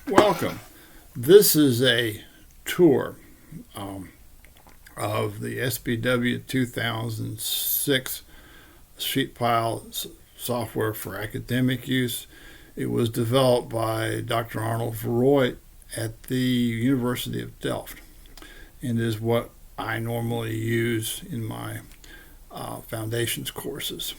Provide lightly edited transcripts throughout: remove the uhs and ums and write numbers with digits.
Welcome. This is a tour of the SPW 2006 sheet pile software for academic use. It was developed by Dr. Arnold Verruijt at the University of Delft and is what I normally use in my foundations courses.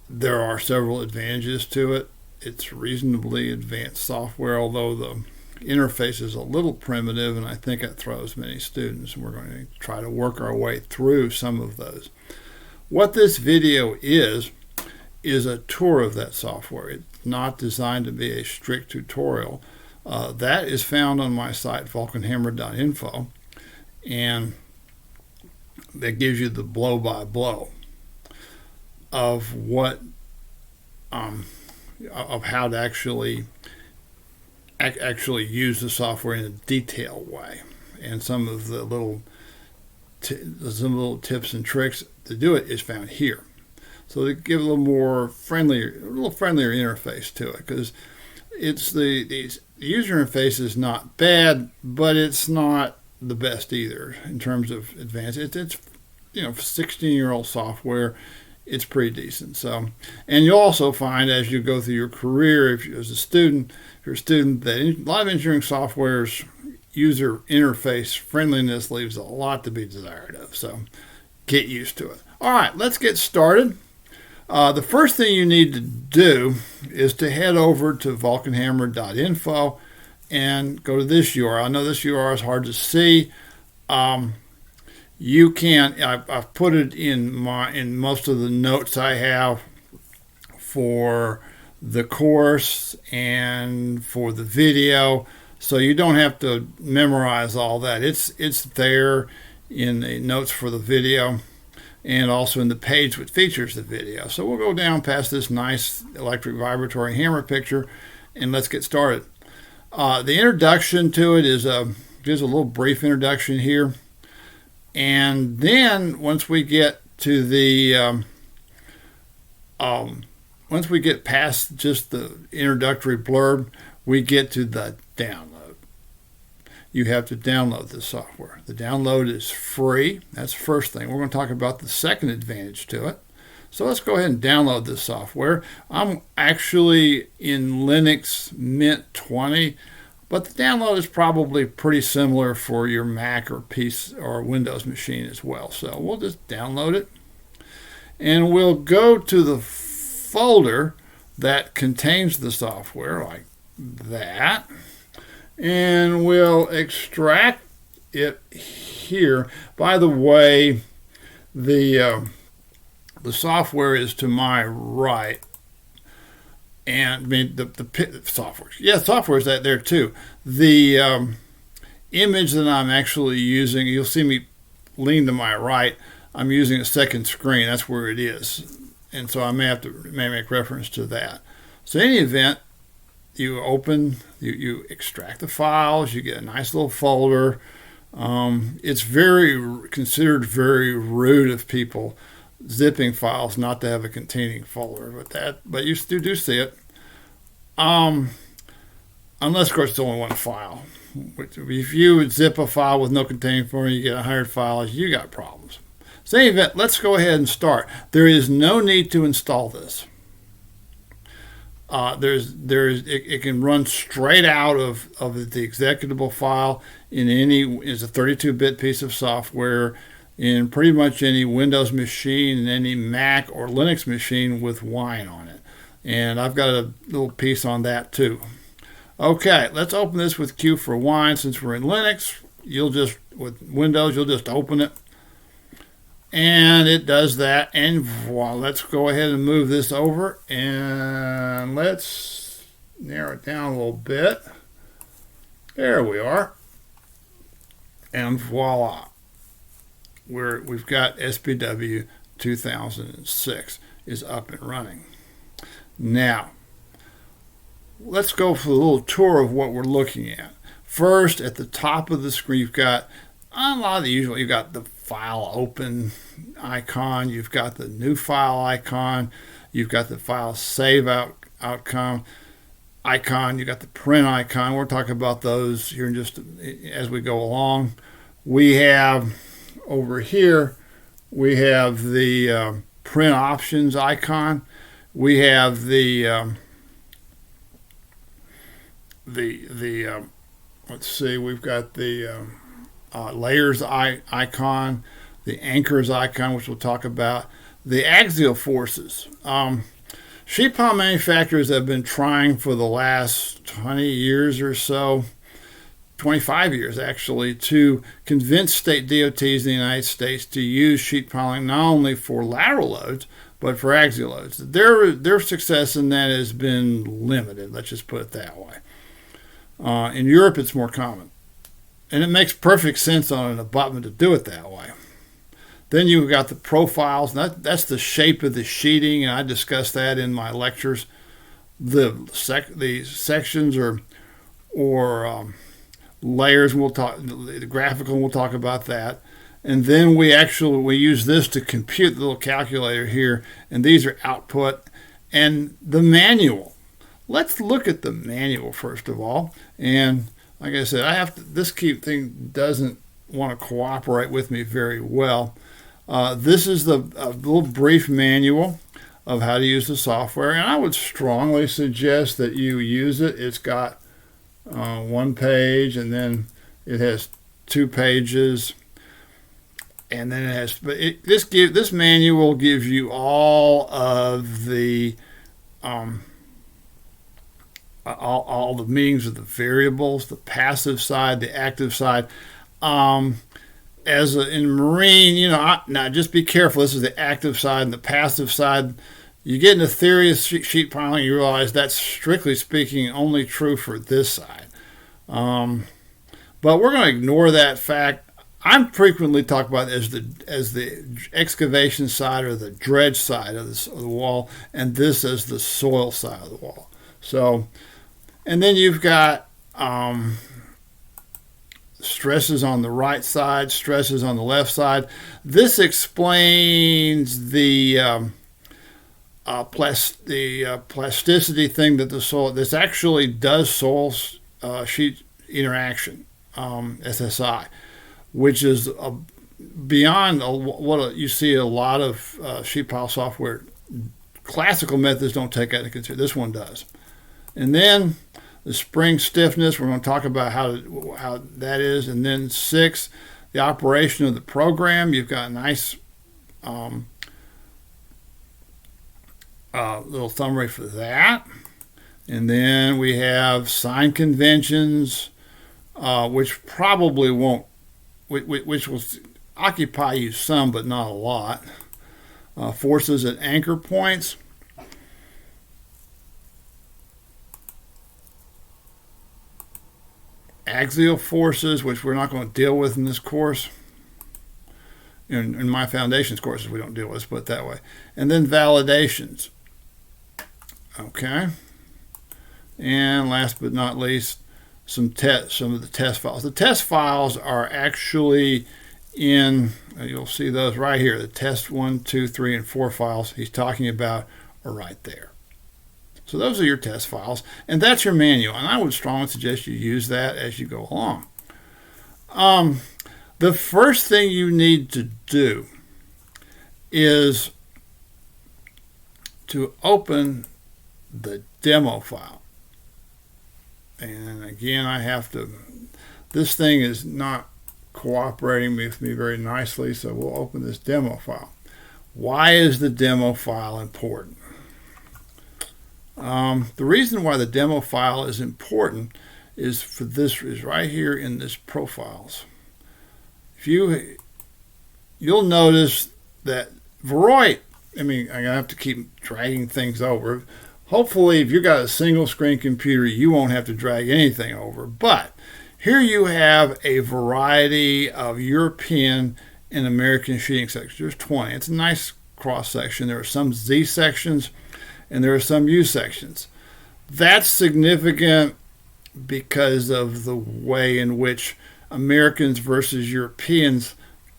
There are several advantages to it. It's reasonably advanced software, although the interface is a little primitive, and I think it throws many students. We're going to try to work our way through some of those. What this video is a tour of that software. It's not designed to be a strict tutorial. That is found on my site, vulcanhammer.info, and that gives you the blow-by-blow of what of how to actually use the software in a detailed way, and some of the little tips and tricks to do it is found here. So to give a little more friendlier interface to it, because it's the user interface is not bad, but it's not the best either in terms of advanced. It's 16-year-old software. It's pretty decent. So, and you'll also find as you go through your career, if you're a student, that a lot of engineering software's user interface friendliness leaves a lot to be desired of. So, get used to it. All right, let's get started. The first thing you need to do is to head over to vulcanhammer.info and go to this URL. I know this URL is hard to see. You can. I've put it in most of the notes I have for the course and for the video, so you don't have to memorize all that. It's there in the notes for the video and also in the page which features the video. So we'll go down past this nice electric vibratory hammer picture and let's get started. The introduction to it is gives a little brief introduction here. And then once we get to the once we get past just the introductory blurb, we get to the download. You have to download this software. The download is free. That's the first thing. We're going to talk about the second advantage to it. So let's go ahead and download this software. I'm actually in Linux Mint 20. But the download is probably pretty similar for your Mac or PC or Windows machine as well. So we'll just download it. And we'll go to the folder that contains the software, like that. And we'll extract it here. By the way, the software is to my right. And I mean the software. Yeah, software is that there too. The image that I'm actually using, you'll see me lean to my right. I'm using a second screen. That's where it is, and so I may make reference to that. So in any event, you extract the files. You get a nice little folder. It's considered very rude of people zipping files not to have a containing folder, but you still do see it, unless of course it's only one file. If you would zip a file with no containing folder, you get 100 files, you got problems. So in any event, let's go ahead and start. There is no need to install this. It can run straight out of the executable file it's a 32-bit piece of software in pretty much any Windows machine and any Mac or Linux machine with Wine on it. And I've got a little piece on that too. Okay, let's open this with Q for Wine. Since we're in Linux, with Windows, you'll just open it. And it does that. And voila, let's go ahead and move this over. And let's narrow it down a little bit. There we are. And voila. We've got SPW 2006 is up and running. Now, let's go for a little tour of what we're looking at. First, at the top of the screen, you've got a lot of the usual. You've got the file open icon. You've got the new file icon. You've got the file save outcome. icon, you got the print icon. We'll talk about those here in just as we go along. We have over here, we have the print options icon. We have the let's see, we've got the layers icon, the anchors icon, which we'll talk about, the axial forces. Sheet pile manufacturers have been trying for the last 20 years or so, 25 years actually, to convince state DOTs in the United States to use sheet piling not only for lateral loads, but for axial loads. Their success in that has been limited, let's just put it that way. In Europe, it's more common. And it makes perfect sense on an abutment to do it that way. Then you've got the profiles. That's the shape of the sheeting, and I discussed that in my lectures. The sections or layers, we'll talk. The graphical, we'll talk about that. And then we use this to compute the little calculator here, and these are output and the manual. Let's look at the manual first of all. And like I said, this thing doesn't want to cooperate with me very well. This is a little brief manual of how to use the software, and I would strongly suggest that you use it. It's got one page, and then it has 2 pages, and then it has. But this manual gives you all of the all the meanings of the variables, the passive side, the active side. In marine, now just be careful. This is the active side and the passive side. You get into theory of sheet piling, you realize that's strictly speaking only true for this side. But we're going to ignore that fact. I'm frequently talked about as the excavation side or the dredge side of the wall, and this as the soil side of the wall. So, and then you've got stresses on the right side, stresses on the left side. This explains the plasticity thing that the soil. This actually does soil sheet interaction, SSI, which is beyond what you see a lot of sheet pile software. Classical methods don't take that into consideration. This one does. And then the spring stiffness, we're going to talk about how that is. And then 6, the operation of the program. You've got a nice little summary for that. And then we have sign conventions, which probably won't, which will occupy you some, but not a lot. Forces at anchor points. Axial forces, which we're not going to deal with in this course. In my foundations courses, we don't deal with, let's put it that way. And then validations. Okay. And last but not least, some of the test files. The test files are actually in, you'll see those right here. The test 1, 2, 3, and 4 files he's talking about are right there. So those are your test files, and that's your manual. And I would strongly suggest you use that as you go along. The first thing you need to do is to open the demo file. And again, this thing is not cooperating with me very nicely, so we'll open this demo file. Why is the demo file important? The reason why the demo file is important is right here in this profiles. You'll notice that Verruijt, I'm going to have to keep dragging things over. Hopefully, if you've got a single screen computer, you won't have to drag anything over. But here you have a variety of European and American sheeting sections. There's 20. It's a nice cross section. There are some Z sections and there are some U sections. That's significant because of the way in which Americans versus Europeans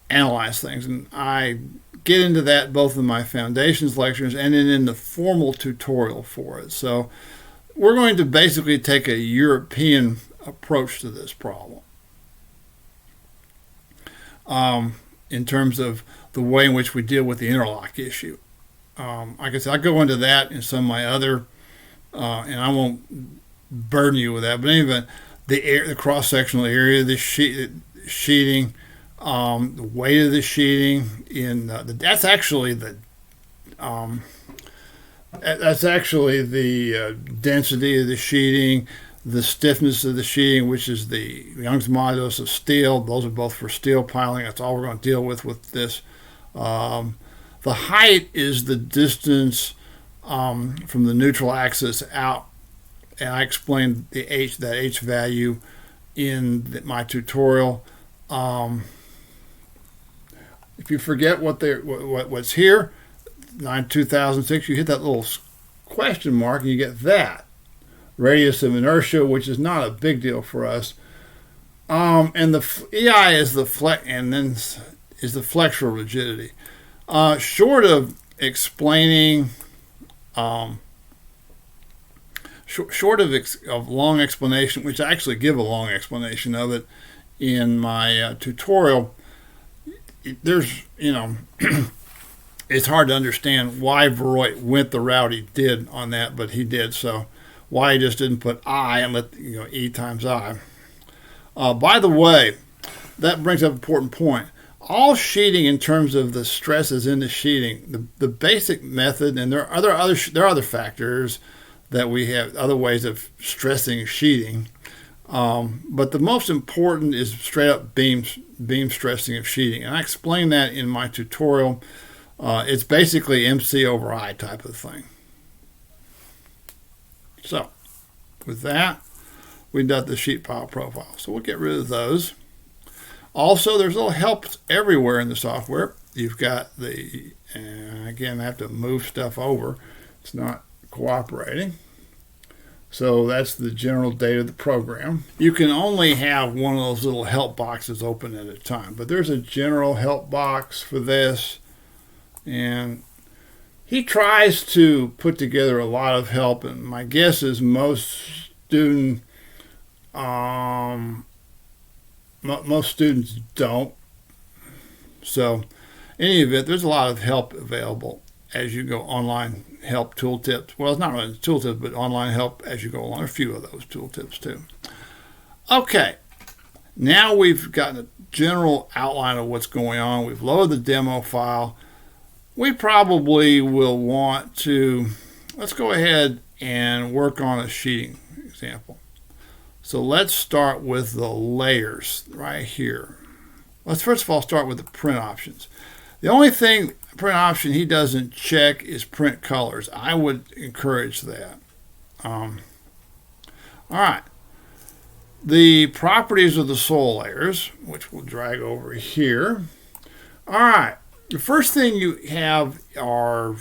analyze things. And I get into that both in my foundations lectures and in the formal tutorial for it. So we're going to basically take a European approach to this problem in terms of the way in which we deal with the interlock issue. Like I said, I go into that in some of my other, and I won't burden you with that, but anyway, the cross-sectional area of the sheeting, the weight of the sheeting, that's actually the density of the sheeting, the stiffness of the sheeting, which is the Young's modulus of steel. Those are both for steel piling. That's all we're going to deal with this. The height is the distance from the neutral axis out, and I explained that H value in my tutorial. If you forget what's here, 2006, you hit that little question mark and you get that radius of inertia, which is not a big deal for us. And the EI is the flexural rigidity. Short of explaining, short of long explanation, which I actually give a long explanation of it in my tutorial, there's, it's hard to understand why Verruijt went the route he did on that, but he did. So why he just didn't put I and let E times I. By the way, that brings up an important point. All sheeting, in terms of the stresses in the sheeting, the basic method, and there are other factors that we have, other ways of stressing sheeting, but the most important is straight up beam stressing of sheeting, and I explain that in my tutorial. It's basically MC over I type of thing. So with that, we've done the sheet pile profile, so we'll get rid of those. Also, there's little helps everywhere in the software. You've got again, I have to move stuff over. It's not cooperating. So that's the general data of the program. You can only have one of those little help boxes open at a time, but there's a general help box for this. And he tries to put together a lot of help, and my guess is most students don't. So in any event, there's a lot of help available as you go. Online help tooltips. Well, it's not really tooltips, but online help as you go along. A few of those tooltips too. Okay, now we've gotten a general outline of what's going on. We've loaded the demo file. We probably will want to, let's go ahead and work on a sheeting example. So let's start with the layers right here. Let's first of all start with the print options. The only print option he doesn't check is print colors. I would encourage that. All right. The properties of the soil layers, which we'll drag over here. All right. The first thing you have are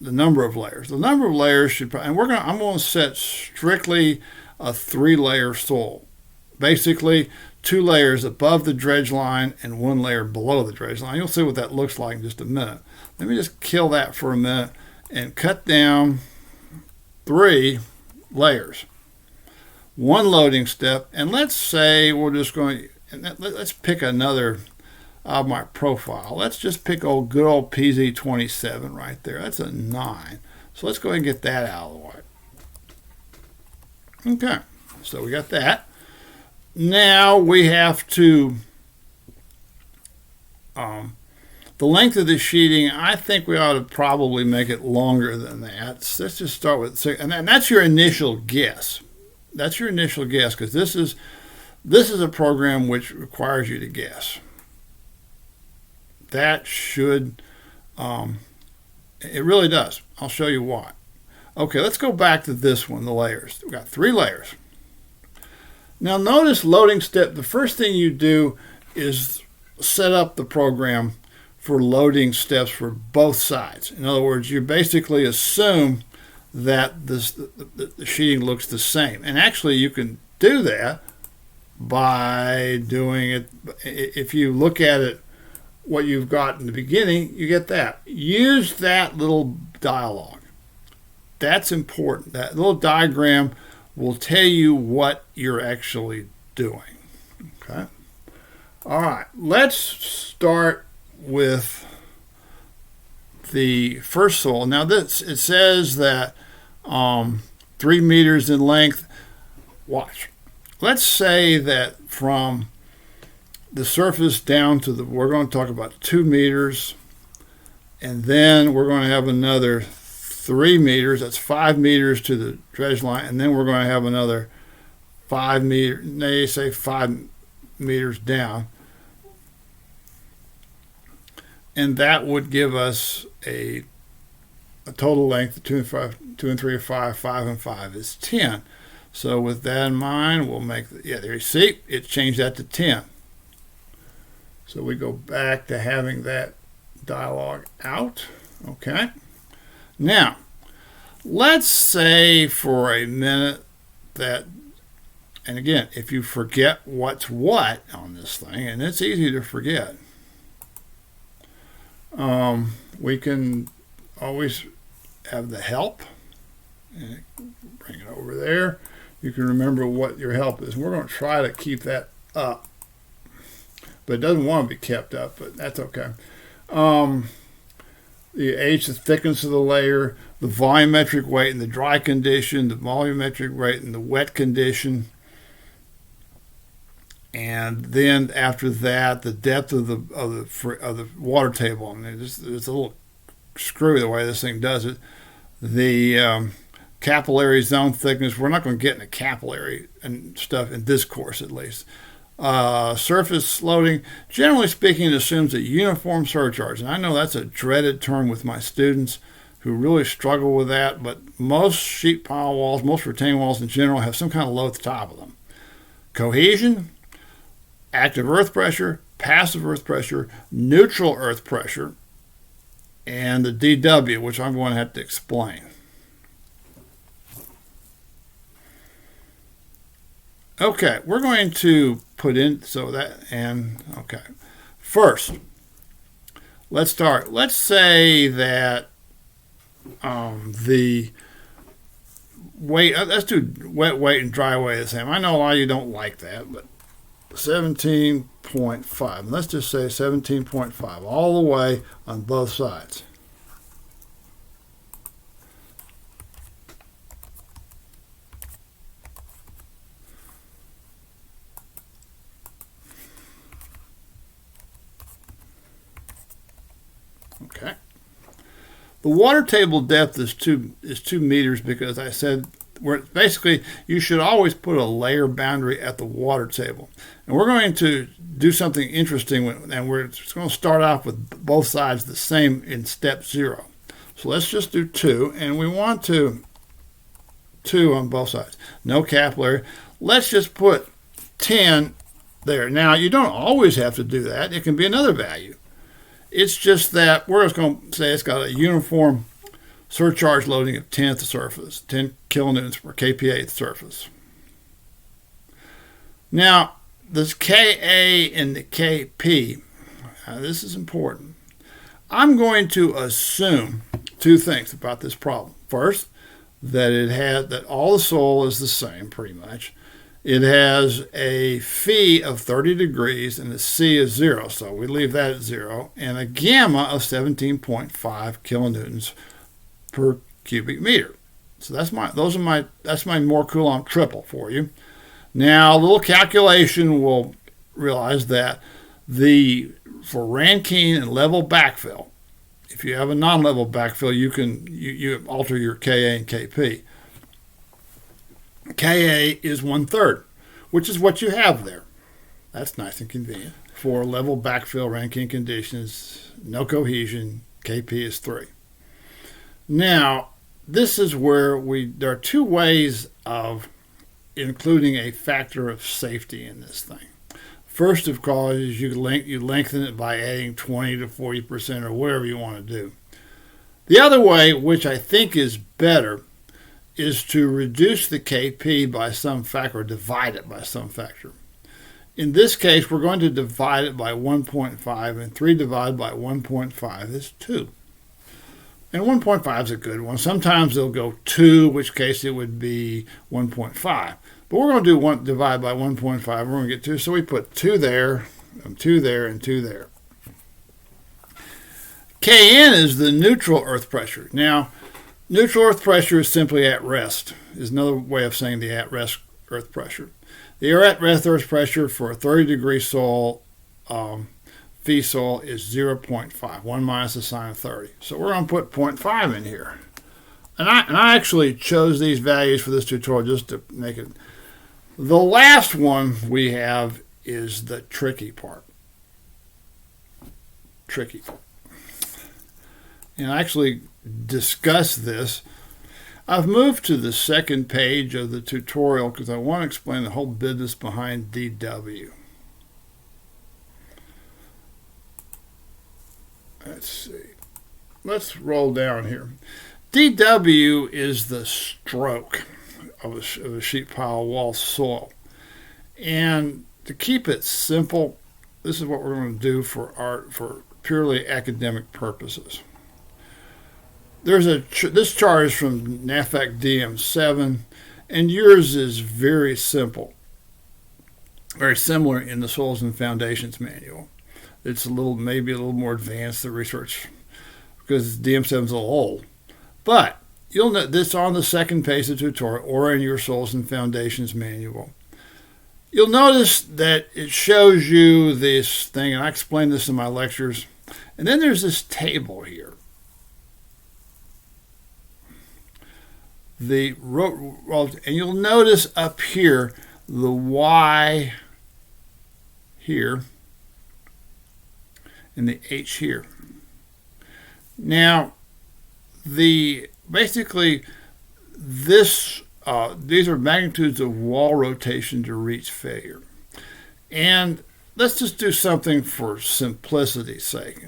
the number of layers. The number of layers should, and I'm going to set strictly a 3-layer soil. Basically, 2 layers above the dredge line and 1 layer below the dredge line. You'll see what that looks like in just a minute. Let me just kill that for a minute and cut down 3 layers. 1 loading step, and let's say we're just going, let's pick another of my profile. Let's just pick good old PZ27 right there. That's a 9. So let's go ahead and get that out of the way. Okay, so we got that. Now we have to, the length of the sheeting, I think we ought to probably make it longer than that. Let's just start with, and that's your initial guess. That's your initial guess, because this is a program which requires you to guess. That should, it really does. I'll show you why. Okay, let's go back to this one, the layers. We've got 3 layers. Now notice loading step, the first thing you do is set up the program for loading steps for both sides. In other words, you basically assume that the sheeting looks the same. And actually you can do that by doing it, if you look at it, what you've got in the beginning, you get that. Use that little dialog. That's important. That little diagram will tell you what you're actually doing. Okay. All right. Let's start with the first soil. Now it says that 3 meters in length. Watch. Let's say that from the surface down to we're going to talk about 2 meters, and then we're going to have another 3 meters. That's 5 meters to the dredge line, and then we're going to have another 5 meters. They say 5 meters down, and that would give us a total length of 2 and 3 are 5, 5 and 5 is 10. So with that in mind, we'll make, there you see, it changed that to 10. So we go back to having that dialog out. Okay. Now, let's say for a minute that, and again, if you forget what's what on this thing, and it's easy to forget, we can always have the help, and bring it over there. You can remember what your help is. We're going to try to keep that up, but it doesn't want to be kept up, but that's okay. The H, the thickness of the layer, the volumetric weight in the dry condition, the volumetric weight in the wet condition, and then after that, the depth of the water table. I mean, it's a little screwy the way this thing does it. The capillary zone thickness. We're not going to get into capillary and stuff in this course, at least. Surface loading, generally speaking, assumes a uniform surcharge. And I know that's a dreaded term with my students who really struggle with that, but most sheet pile walls, most retaining walls in general, have some kind of load at the top of them. Cohesion, active earth pressure, passive earth pressure, neutral earth pressure, and the DW, which I'm going to have to explain. Okay, we're going to put in, okay. First, let's start. Let's say that the weight, let's do wet weight and dry weight the same. I know a lot of you don't like that, but 17.5. Let's just say 17.5 all the way on both sides. Okay. The water table depth is 2 meters because I said basically you should always put a layer boundary at the water table. And we're going to do something interesting, and we're just going to start off with both sides the same in step 0. So let's just do 2, and we want 2 on both sides. No capillary. Let's just put 10 there. Now, you don't always have to do that. It can be another value. It's just that we're just going to say it's got a uniform surcharge loading of 10 at the surface, 10 kilonewtons per kPa at the surface. Now, this Ka and the Kp, this is important. I'm going to assume 2 things about this problem. First, that all the soil is the same, pretty much. It has a phi of 30 degrees and a C is 0, so we leave that at 0, and a gamma of 17.5 kilonewtons per cubic meter. So that's my Mohr Coulomb triple for you. Now, a little calculation will realize that for Rankine and level backfill, if you have a non-level backfill, you alter your Ka and Kp. Ka is 1/3, which is what you have there. That's nice and convenient. For level backfill Rankine conditions, no cohesion, Kp is 3. Now, this is where there are 2 ways of including a factor of safety in this thing. First, of course, is you lengthen it by adding 20 to 40% or whatever you want to do. The other way, which I think is better, is to reduce the Kp by some factor, or divide it by some factor. In this case, we're going to divide it by 1.5, and 3 divided by 1.5 is 2. And 1.5 is a good one. Sometimes they'll go 2, in which case it would be 1.5. But we're going to do divide by 1.5. We're going to get 2. So we put 2 there, and 2 there, and 2 there. Kn is the neutral earth pressure. Now, neutral earth pressure is simply at rest, is another way of saying the at rest earth pressure. The at rest earth pressure for a 30-degree soil, fee soil, is 0.5, 1 minus the sine of 30. So we're going to put 0.5 in here. And I actually chose these values for this tutorial just to make it. The last one we have is the tricky part. And I actually discussed this. I've moved to the second page of the tutorial because I want to explain the whole business behind DW. Let's see. Let's roll down here. DW is the stroke of a sheet pile wall soil. And to keep it simple, this is what we're going to do for purely academic purposes. This chart is from NAFAC DM7, and yours is very simple, very similar in the Soils and Foundations manual. It's maybe a little more advanced, the research, because DM7 is a little old. But you'll know this on the second page of the tutorial or in your Soils and Foundations manual. You'll notice that it shows you this thing, and I explain this in my lectures. And then there's this table here. And you'll notice up here the Y here and the H here. Now, basically these are magnitudes of wall rotation to reach failure. And let's just do something for simplicity's sake.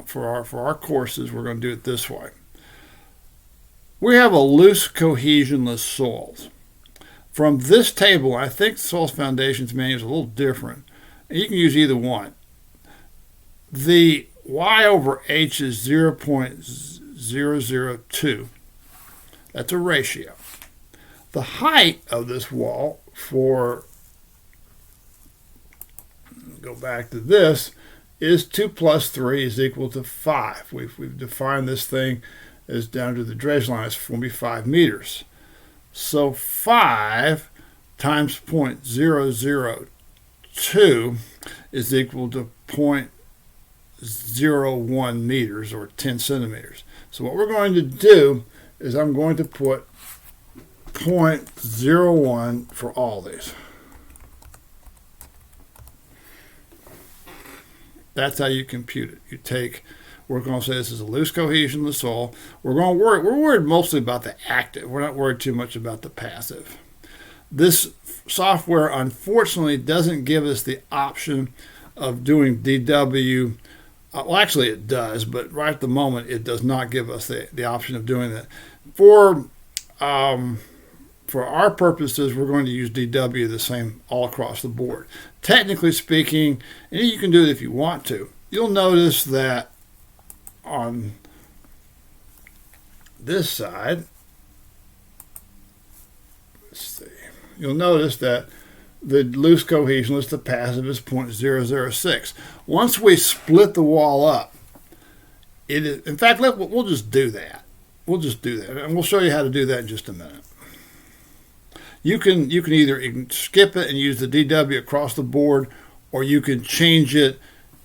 For our courses, we're going to do it this way. We have a loose cohesionless soils. From this table, I think the Soils Foundations manual is a little different. And you can use either one. The Y over H is 0.002. That's a ratio. The height of this wall go back to this, is 2 plus 3 is equal to 5. We've defined this thing as down to the dredge line. It's going to be 5 meters. So 5 times 0.002 is equal to 0.01 meters, or 10 centimeters. So what we're going to do is I'm going to put 0.01 for all these. That's how you compute it. We're going to say this is a loose cohesion of the soil. We're worried mostly about the active. We're not worried too much about the passive. This software, unfortunately, doesn't give us the option of doing DW. Well, actually it does, but right at the moment it does not give us the option of doing that. For our purposes, we're going to use DW the same all across the board. Technically speaking, and you can do it if you want to, you'll notice that on this side, let's see, you'll notice that the loose cohesionless, the passive, is 0.006. Once we split the wall up, it is, in fact, we'll just do that. We'll just do that, and we'll show you how to do that in just a minute. You can either skip it and use the DW across the board, or you can change it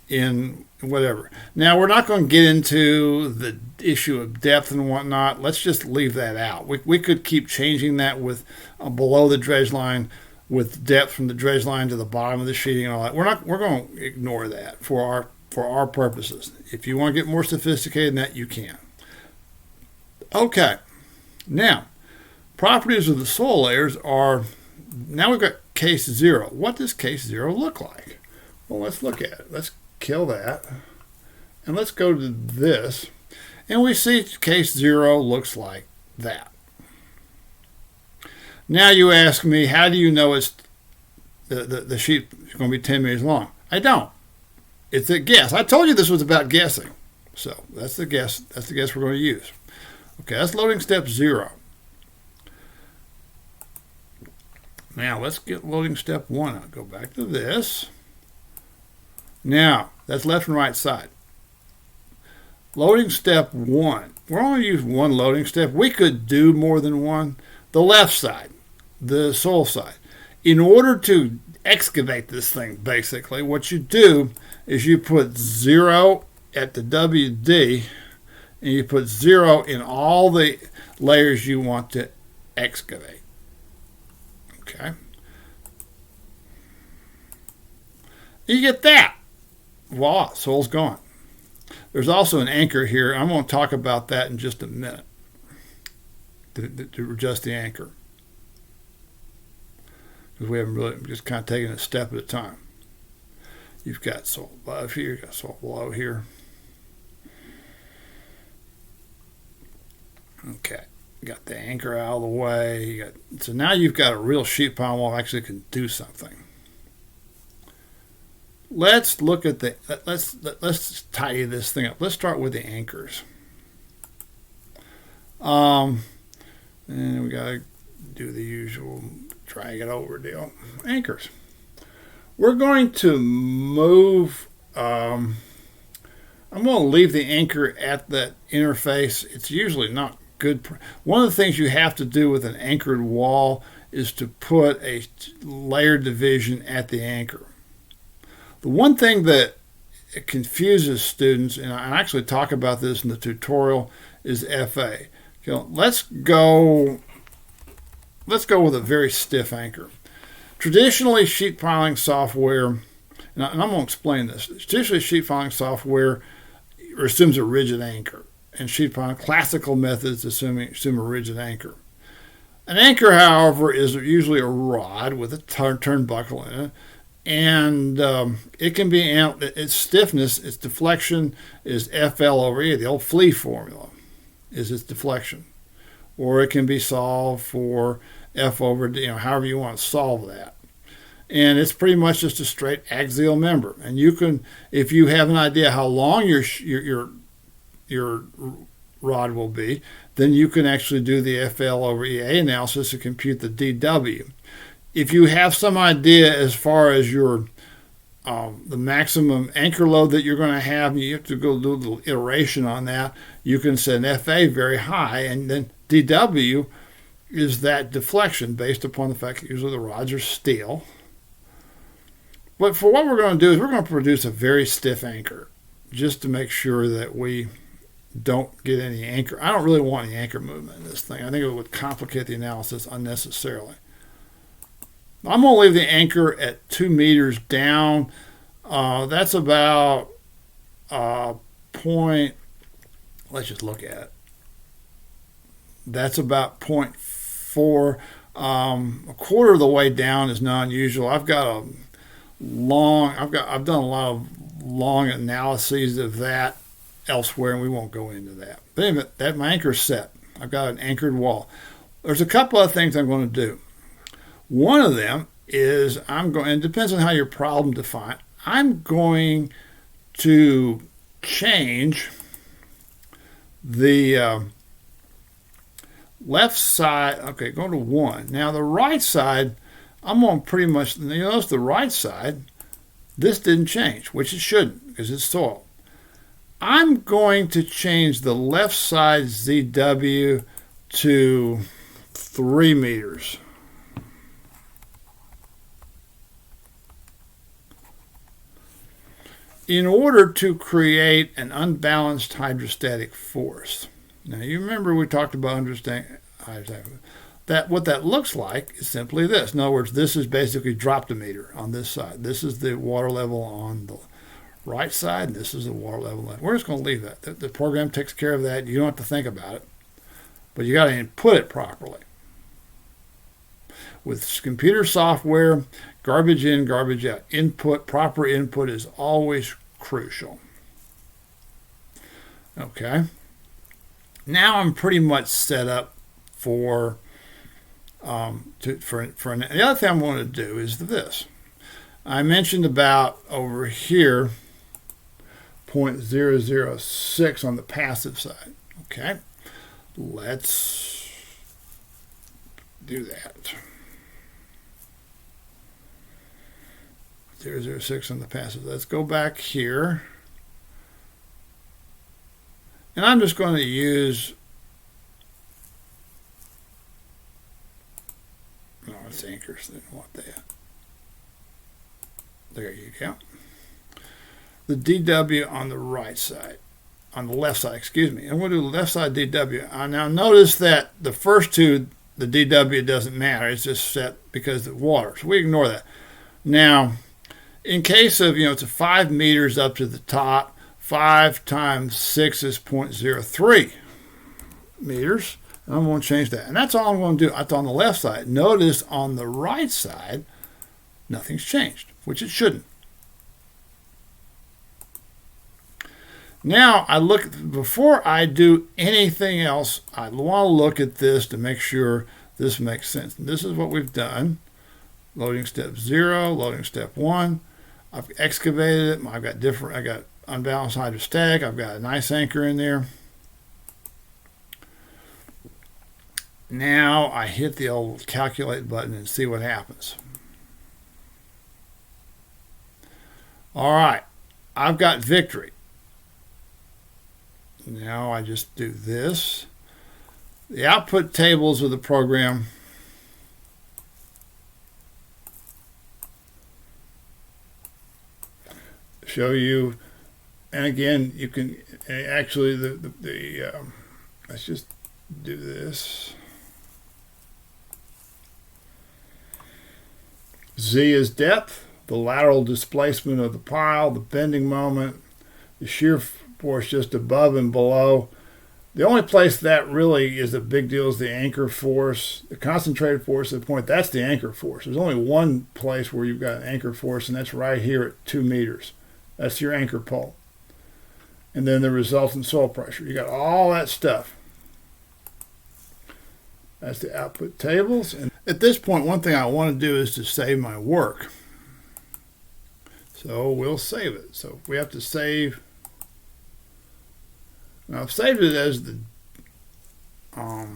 in whatever. Now, we're not going to get into the issue of depth and whatnot. Let's just leave that out. We could keep changing that with below the dredge line, with depth from the dredge line to the bottom of the sheeting and all that. We're going to ignore that for our purposes. If you want to get more sophisticated than that, you can. Okay. Now, properties of the soil layers are, now we've got case 0. What does case 0 look like? Well, let's look at it. Let's kill that. And let's go to this. And we see case 0 looks like that. Now you ask me, how do you know it's the sheet is going to be 10 meters long? I don't. It's a guess. I told you this was about guessing. So that's the guess. That's the guess we're going to use. Okay, that's loading step 0. Now let's get loading step 1. I'll go back to this. Now, that's left and right side. Loading step 1. We're only use one loading step. We could do more than one. The left side, the soil side. In order to excavate this thing, basically, what you do is you put 0 at the WD, and you put 0 in all the layers you want to excavate. Okay. You get that. Voila, soil's gone. There's also an anchor here. I'm going to talk about that in just a minute to adjust the anchor, because we haven't really, just kind of taken it a step at a time. You've got soil above here, you've got soil below here. Okay, got the anchor out of the way. So now you've got a real sheet pile wall that actually can do something. Let's look at the, let's tidy this thing up. Let's start with the anchors. And we got to do the usual drag it over deal. Anchors. We're going to move, I'm going to leave the anchor at that interface. It's usually not good. One of the things you have to do with an anchored wall is to put a layer division at the anchor. The one thing that confuses students, and I actually talk about this in the tutorial, is FA. Okay, let's go with a very stiff anchor. Traditionally, sheet piling software, and I'm going to explain this. Traditionally, sheet piling software assumes a rigid anchor, and sheet piling classical methods assume a rigid anchor. An anchor, however, is usually a rod with a turnbuckle in it. And it can be, its stiffness, its deflection is FL over E. The old Flea formula is its deflection. Or it can be solved for F over D, however you want to solve that. And it's pretty much just a straight axial member. And you can, if you have an idea how long your rod will be, then you can actually do the FL over EA analysis to compute the DW. If you have some idea as far as your the maximum anchor load that you're going to have, you have to go do a little iteration on that. You can set FA very high, and then DW is that deflection based upon the fact that usually the rods are steel. But for what we're going to do is we're going to produce a very stiff anchor just to make sure that we don't get any anchor. I don't really want any anchor movement in this thing. I think it would complicate the analysis unnecessarily. I'm going to leave the anchor at 2 meters down. That's about point, let's just look at it. That's about 0.4. A quarter of the way down is not unusual. I've done a lot of long analyses of that elsewhere, and we won't go into that. But anyway, my anchor's set. I've got an anchored wall. There's a couple of things I'm going to do. One of them is and it depends on how your problem defined, I'm going to change the left side. Okay, go to 1. Now the right side, I'm going to pretty much, notice the right side, this didn't change, which it shouldn't because it's soil. I'm going to change the left side ZW to 3 meters. In order to create an unbalanced hydrostatic force. Now you remember we talked about understanding that what that looks like is simply this. In other words, this is basically dropped a meter on this side. This is the water level on the right side, and this is the water level. We're just going to leave that. The program takes care of that. You don't have to think about it, but you got to input it properly. With computer software, garbage in, garbage out. Proper input is always crucial. Okay. Now I'm pretty much set up for the other thing I'm going to do is this. I mentioned about over here 0.006 on the passive side. Okay. Let's do that. 006 on the passes. Let's go back here. And I'm just going to use, no, it's anchors. I didn't want that. There you go. The DW on the right side, on the left side, excuse me. And we'll do the left side DW. Now notice that the first two, the DW doesn't matter. It's just set because of the water. So we ignore that. Now, in case of, it's a 5 meters up to the top, 5 times 6 is 0.03 meters. And I'm going to change that. And that's all I'm going to do. That's on the left side. Notice on the right side, nothing's changed, which it shouldn't. Now, before I do anything else, I want to look at this to make sure this makes sense. And this is what we've done. Loading step 0, loading step 1. I've excavated it. I got unbalanced hydrostatic. I've got a nice anchor in there. Now I hit the old calculate button and see what happens. All right, I've got victory. Now I just do this. The output tables of the program show you, and again, you can actually let's just do this. Z is depth, the lateral displacement of the pile, the bending moment, the shear force just above and below. The only place that really is a big deal is the anchor force, the concentrated force at the point. That's the anchor force. There's only one place where you've got an anchor force, and that's right here at 2 meters. That's your anchor pole. And then the resultant soil pressure. You got all that stuff. That's the output tables. And at this point, one thing I want to do is to save my work. So we'll save it. So we have to save. Now I've saved it as the,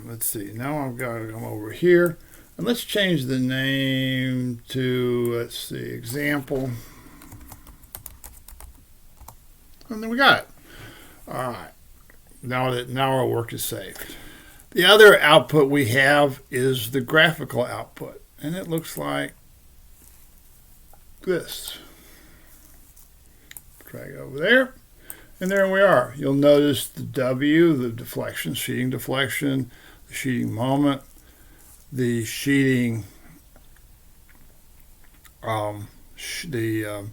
let's see, now I've got to come over here. And let's change the name to, let's see, example. And then we got it. All right. Now our work is saved. The other output we have is the graphical output. And it looks like this. Drag it over there. And there we are. You'll notice the W, the deflection, sheeting deflection, the sheeting moment, the sheeting, sheeting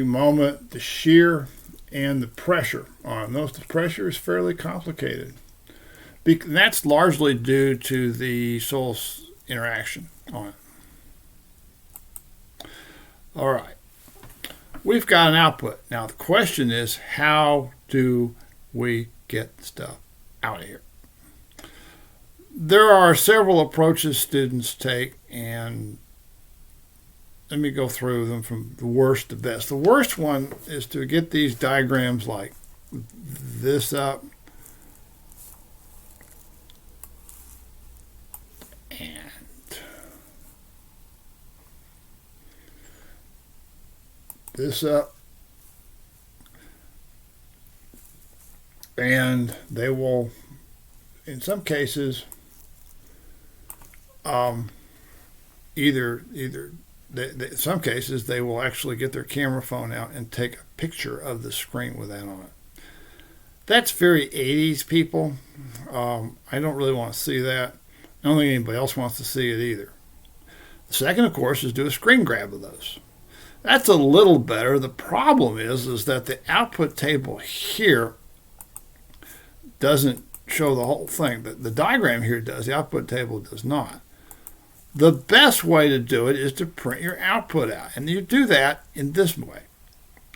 moment, the shear, and the pressure on those. The pressure is fairly complicated. And that's largely due to the soil interaction on it. All right. We've got an output. Now the question is, how do we get stuff out of here? There are several approaches students take, and let me go through them from the worst to best. The worst one is to get these diagrams like this up and this up, and they will, in some cases, in some cases they will actually get their camera phone out and take a picture of the screen with that on it. That's very 80s, people. I don't really want to see that. I don't think anybody else wants to see it either. The second, of course, is do a screen grab of those. That's a little better. The problem is that the output table here doesn't show the whole thing. The diagram here does. The output table does not. The best way to do it is to print your output out. And you do that in this way.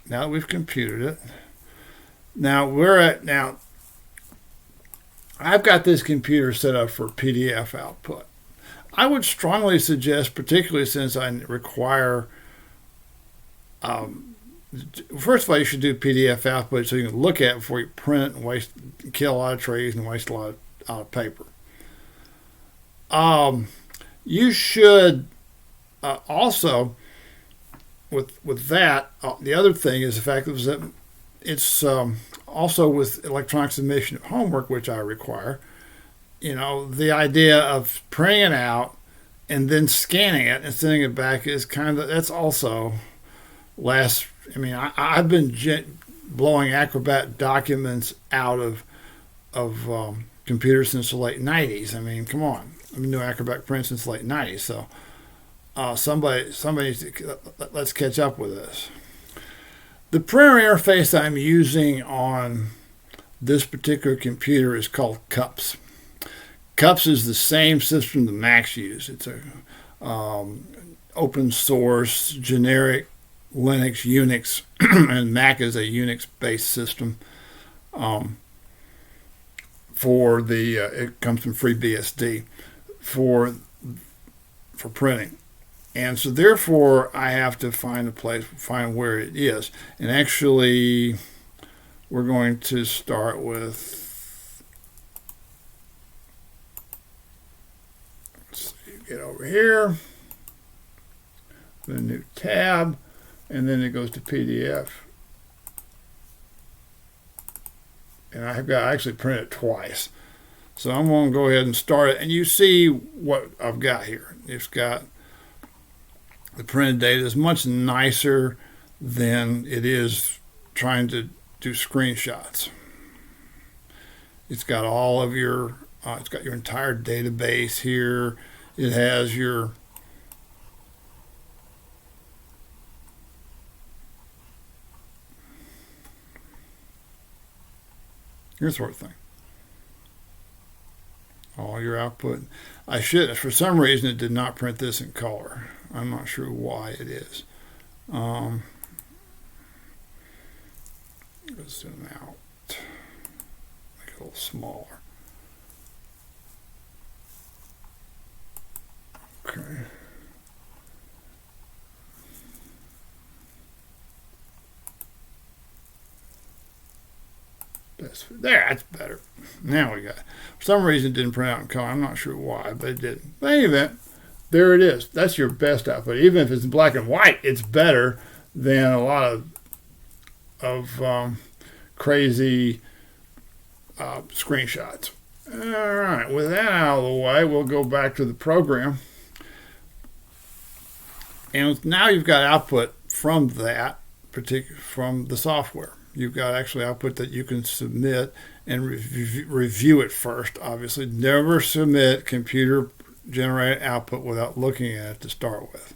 Now that we've computed it. Now I've got this computer set up for PDF output. I would strongly suggest, particularly since I require first of all, you should do PDF output so you can look at it before you print it and kill a lot of trees and waste a lot of paper. You should also, with that, the other thing is the fact that it's also with electronic submission of homework, which I require, the idea of printing it out and then scanning it and sending it back is that's also I've been blowing Acrobat documents out of computers since the late 90s. I mean, come on. I've been doing Acrobat print since the late 90s. So let's catch up with this. The printer interface I'm using on this particular computer is called CUPS. CUPS is the same system the Macs use. It's a open source, generic Linux, Unix, and Mac is a Unix-based system. It comes from FreeBSD for printing. And so therefore I have to find where it is. And actually we're going to start with, let's see, get over here, put a new tab, and then it goes to PDF. And I actually print it twice. So I'm going to go ahead and start it. And you see what I've got here. It's got the printed data is much nicer than it is trying to do screenshots. It's got all of your, it's got your entire database here. It has your sort of thing. All your output. For some reason it did not print this in color. I'm not sure why it is. Let's zoom out. Make it a little smaller. Okay. That's better. Now we got it. For some reason it didn't print out in color. I'm not sure why, but it didn't. But in any event, there it is. That's your best output. Even if it's in black and white, it's better than a lot of crazy screenshots. All right, with that out of the way, we'll go back to the program. And now you've got output from from the software. You've got actually output that you can submit and review it first, obviously. Never submit computer-generated output without looking at it to start with.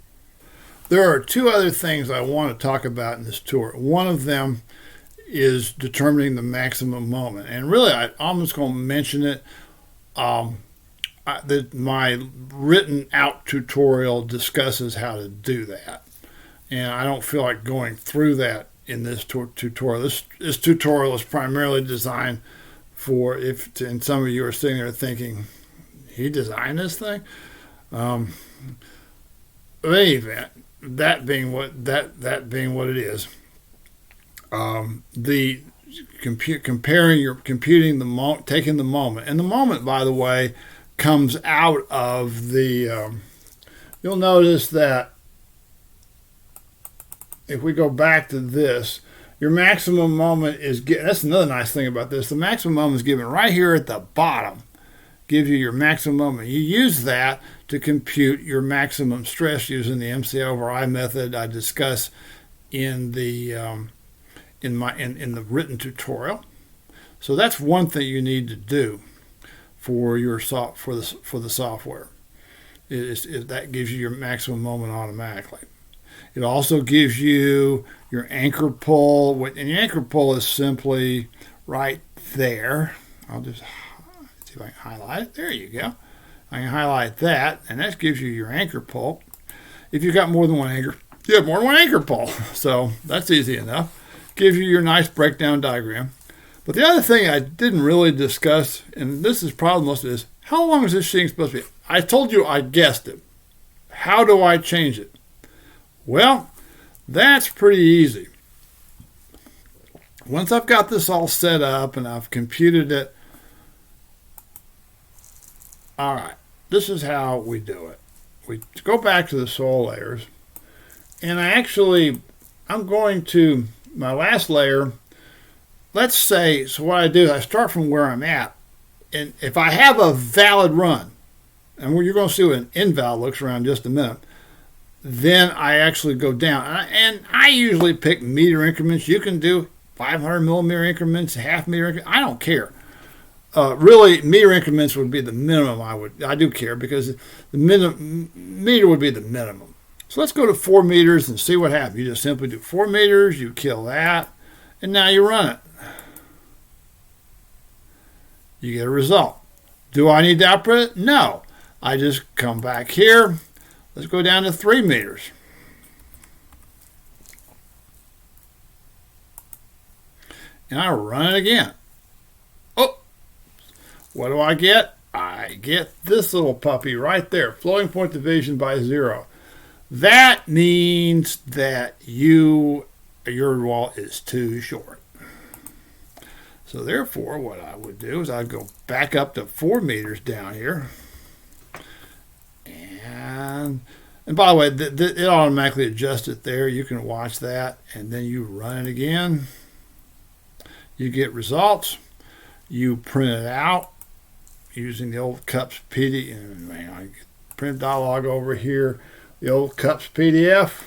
There are two other things I want to talk about in this tour. One of them is determining the maximum moment. And really, I'm just going to mention it. My written out tutorial discusses how to do that. And I don't feel like going through that in this tutorial. This tutorial is primarily designed for and some of you are sitting there thinking, he designed this thing? In any event, that being what it is, the taking the moment, and the moment, by the way, comes out of the. You'll notice that if we go back to this, your maximum moment is that's another nice thing about this. The maximum moment is given right here at the bottom. Gives you your maximum moment. You use that to compute your maximum stress using the MCI over I method I discuss in the in the written tutorial. So that's one thing you need to do for the software. That gives you your maximum moment automatically. It also gives you your anchor pull, and your anchor pull is simply right there. I'll just see if I can highlight it. There you go. I can highlight that, and that gives you your anchor pull. If you've got more than one anchor, you have more than one anchor pull. So that's easy enough. Gives you your nice breakdown diagram. But the other thing I didn't really discuss, and this is probably most of this, how long is this sheet supposed to be? I told you I guessed it. How do I change it? Well, that's pretty easy. Once I've got this all set up and I've computed it, all right, this is how we do it. We go back to the soil layers, and I'm going to my last layer. Let's say, so what I do, I start from where I'm at, and if I have a valid run, and you're going to see what an invalid looks around in just a minute, then I actually go down. And I usually pick meter increments. You can do 500 millimeter increments, half meter increments. I don't care. Really, meter increments would be the minimum I do care, because the meter would be the minimum. So let's go to 4 meters and see what happens. You just simply do 4 meters, you kill that, and now you run it. You get a result. Do I need to output it? No. I just come back here. Let's go down to 3 meters. And I run it again. Oh, what do I get? I get this little puppy right there, floating point division by 0. That means that your wall is too short. So therefore, what I would do is I'd go back up to 4 meters down here. And by the way, it automatically adjusts it there. You can watch that, and then you run it again. You get results. You print it out using the old CUPS PDF. And I print dialog over here, the old CUPS PDF.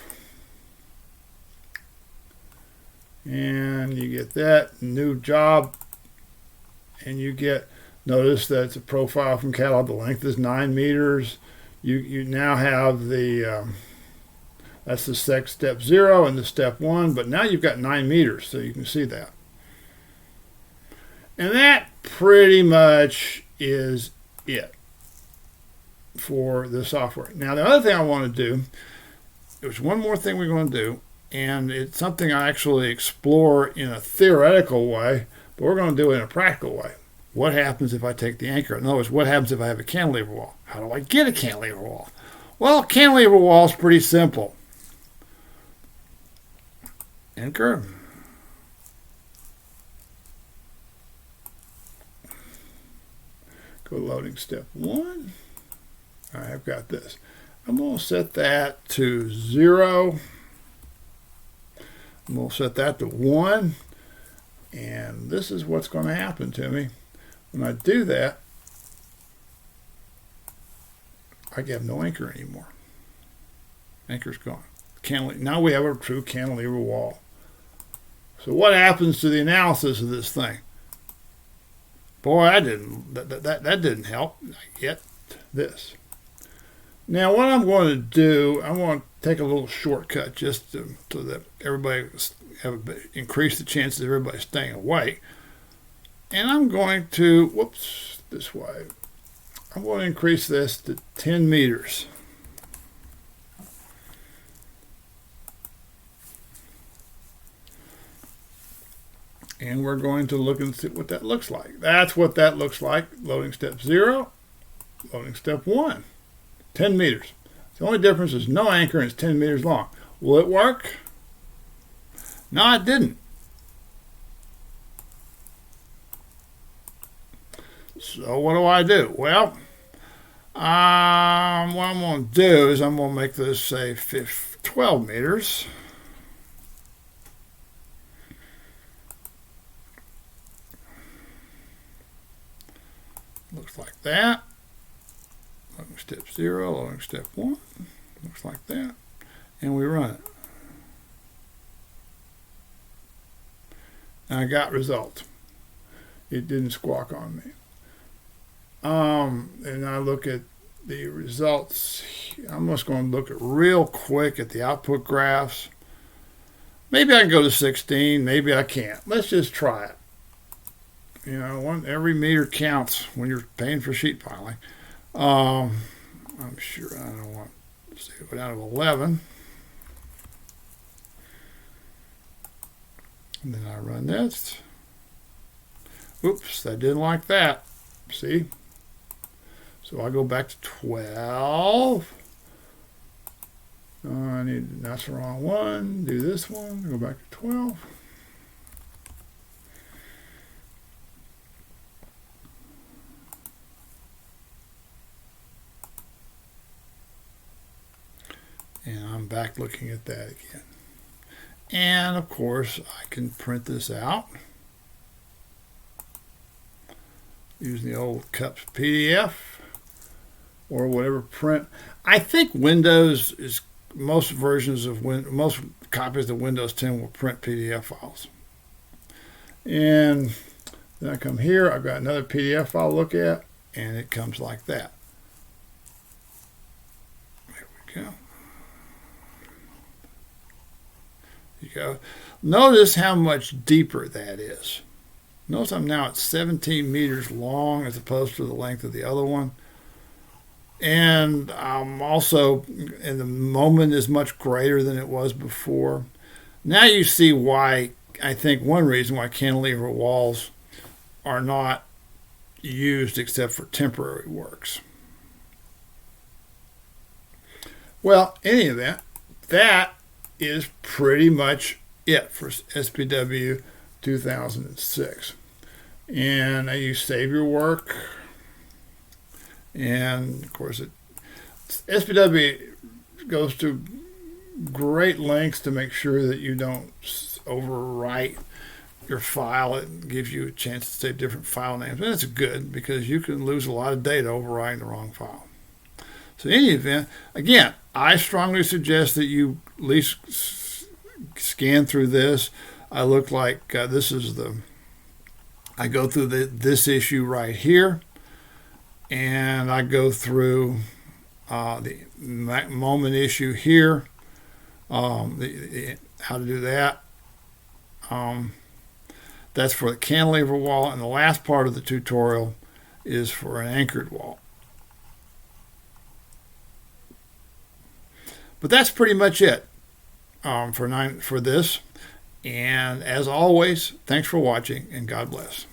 And you get that new job, and you get, notice that it's a profile from catalog. The length is 9 meters. You now have the that's the step 0 and the step 1, but now you've got 9 meters, so you can see that. And that pretty much is it for the software. Now the other thing I want to do, there's one more thing we're going to do, and it's something I actually explore in a theoretical way, but we're going to do it in a practical way. What happens if I take the anchor? In other words, what happens if I have a cantilever wall? How do I get a cantilever wall? Well, a cantilever wall is pretty simple. Anchor. Go loading step 1. All right, I've got this. I'm going to set that to 0. I'm going to set that to 1. And this is what's going to happen to me. When I do that, I have no anchor anymore. Anchor's gone. Now we have a true cantilever wall. So what happens to the analysis of this thing? Boy, that didn't help. I get this. Now what I'm going to do, I'm going to take a little shortcut just so that everybody increase the chances of everybody staying awake. And I'm going to, this way. I'm going to increase this to 10 meters. And we're going to look and see what that looks like. That's what that looks like. Loading step 0, loading step 1. 10 meters. The only difference is no anchor and it's 10 meters long. Will it work? No, it didn't. So what do? Well, what I'm going to do is I'm going to make this, say, 12 meters. Looks like that. Loading step 0, loading step 1. Looks like that. And we run it. And I got results. It didn't squawk on me. And I look at the results. I'm just going to look at real quick at the output graphs. Maybe I can go to 16. Maybe I can't. Let's just try it. You know, every meter counts when you're paying for sheet piling. I'm sure I don't want to see it out of 11. And then I run this. Oops, I didn't like that. See? So I go back to 12. That's the wrong one. Do this one. Go back to 12. And I'm back looking at that again. And of course, I can print this out using the old Cups PDF or whatever print. I think Windows is most versions of most copies of Windows 10 will print PDF files. And then I come here, I've got another PDF file to look at, and it comes like that. There we go. You go. Notice how much deeper that is. Notice I'm now at 17 meters long as opposed to the length of the other one. And I'm also, and the moment is much greater than it was before. Now you see why, I think one reason why cantilever walls are not used except for temporary works. Well, in any event, that is pretty much it for SPW 2006. And you save your work. And of course, SPW goes to great lengths to make sure that you don't overwrite your file. It gives you a chance to save different file names. And it's good because you can lose a lot of data overwriting the wrong file. So in any event, again, I strongly suggest that you at least scan through this. I look like this is I go through this issue right here. And I go through the moment issue here, how to do that. That's for the cantilever wall, and the last part of the tutorial is for an anchored wall. But that's pretty much it for this. And as always, thanks for watching, and God bless.